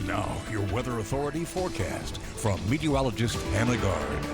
Now, your Weather Authority forecast from meteorologist Hannah Gard.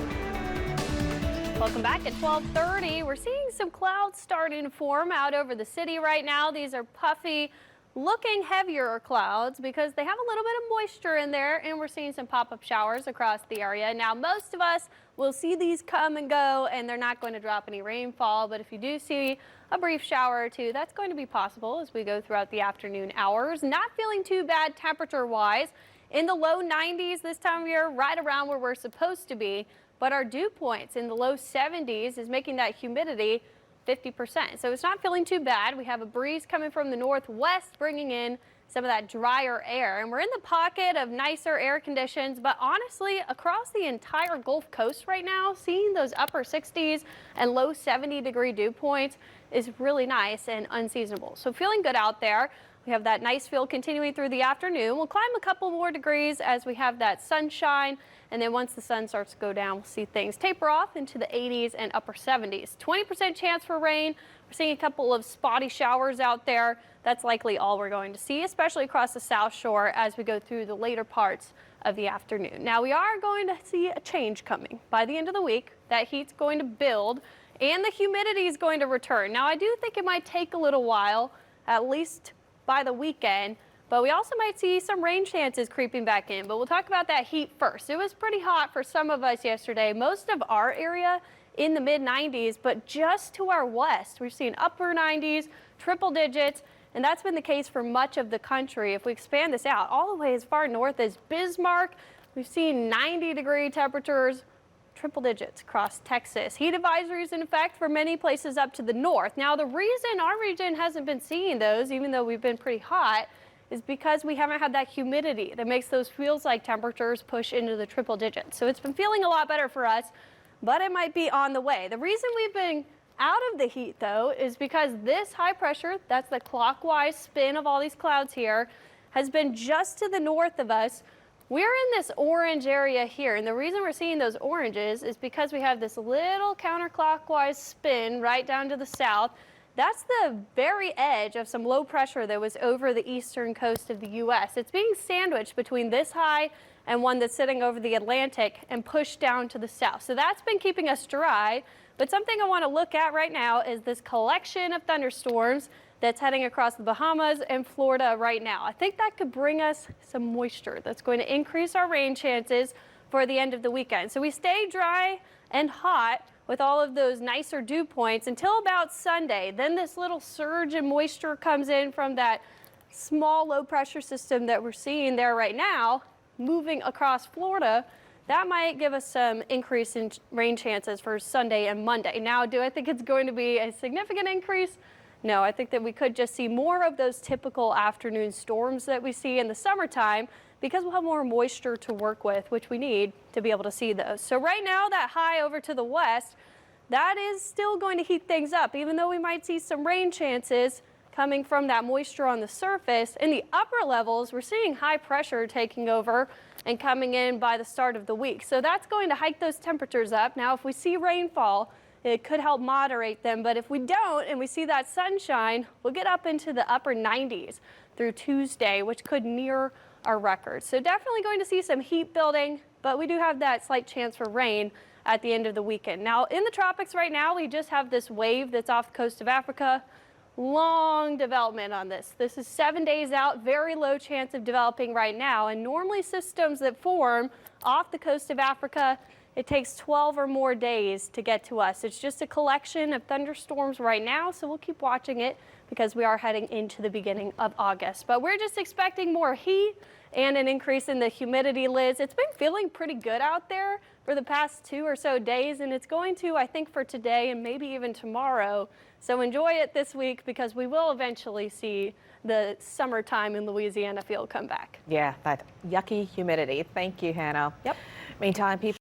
Welcome back at 12:30. We're seeing some clouds starting to form out over the city right now. These are puffy, looking heavier clouds because they have a little bit of moisture in there, and we're seeing some pop-up showers across the area. Now, most of us will see these come and go, and they're not going to drop any rainfall, but if you do see a brief shower or two, that's going to be possible as we go throughout the afternoon hours. Not feeling too bad temperature-wise. In the low 90s this time of year, right around where we're supposed to be, but our dew points in the low 70s is making that humidity 50%. So it's not feeling too bad. We have a breeze coming from the northwest, bringing in some of that drier air. And we're in the pocket of nicer air conditions, but honestly, across the entire Gulf Coast right now, seeing those upper 60s and low 70-degree dew points is really nice and unseasonable. So feeling good out there. We have that nice feel continuing through the afternoon. We'll climb a couple more degrees as we have that sunshine. And then once the sun starts to go down, we'll see things taper off into the 80s and upper 70s. 20% chance for rain. We're seeing a couple of spotty showers out there. That's likely all we're going to see, especially across the South Shore as we go through the later parts of the afternoon. Now, we are going to see a change coming. By the end of the week, that heat's going to build and the humidity is going to return. Now, I do think it might take a little while, at least by the weekend, but we also might see some rain chances creeping back in. But we'll talk about that heat first. It was pretty hot for some of us yesterday. Most of our area in the mid 90s, but just to our west, we're seeing upper 90s, triple digits, and that's been the case for much of the country. If we expand this out all the way as far north as Bismarck, we've seen 90-degree temperatures, triple digits across Texas. Heat advisories in effect for many places up to the north. Now, the reason our region hasn't been seeing those, even though we've been pretty hot, is because we haven't had that humidity that makes those feels-like temperatures push into the triple digits. So it's been feeling a lot better for us, but it might be on the way. The reason we've been out of the heat, though, is because this high pressure, that's the clockwise spin of all these clouds here, has been just to the north of us. We're in this orange area here, and the reason we're seeing those oranges is because we have this little counterclockwise spin right down to the south. That's the very edge of some low pressure that was over the eastern coast of the U.S. It's being sandwiched between this high and one that's sitting over the Atlantic and pushed down to the south. So that's been keeping us dry. But something I want to look at right now is this collection of thunderstorms that's heading across the Bahamas and Florida right now. I think that could bring us some moisture that's going to increase our rain chances for the end of the weekend. So we stay dry and hot with all of those nicer dew points until about Sunday. Then this little surge in moisture comes in from that small low pressure system that we're seeing there right now, moving across Florida. That might give us some increase in rain chances for Sunday and Monday. Now, do I think it's going to be a significant increase? No, I think that we could just see more of those typical afternoon storms that we see in the summertime because we'll have more moisture to work with, which we need to be able to see those. So right now, that high over to the west, that is still going to heat things up, even though we might see some rain chances coming from that moisture on the surface. In the upper levels, we're seeing high pressure taking over and coming in by the start of the week. So that's going to hike those temperatures up. Now, if we see rainfall, it could help moderate them, but if we don't and we see that sunshine, we'll get up into the upper 90s through Tuesday, which could near our record. So definitely going to see some heat building, but we do have that slight chance for rain at the end of the weekend. Now, in the tropics right now, we just have this wave that's off the coast of Africa. Long development on this. This is 7 days out, very low chance of developing right now. And normally systems that form off the coast of Africa, it takes 12 or more days to get to us. It's just a collection of thunderstorms right now, so we'll keep watching it because we are heading into the beginning of August. But we're just expecting more heat and an increase in the humidity, Liz. It's been feeling pretty good out there for the past 2 or so days, and it's going to, I think, for today and maybe even tomorrow. So enjoy it this week because we will eventually see the summertime in Louisiana feel come back. Yeah, that yucky humidity. Thank you, Hannah. Yep. Meantime, people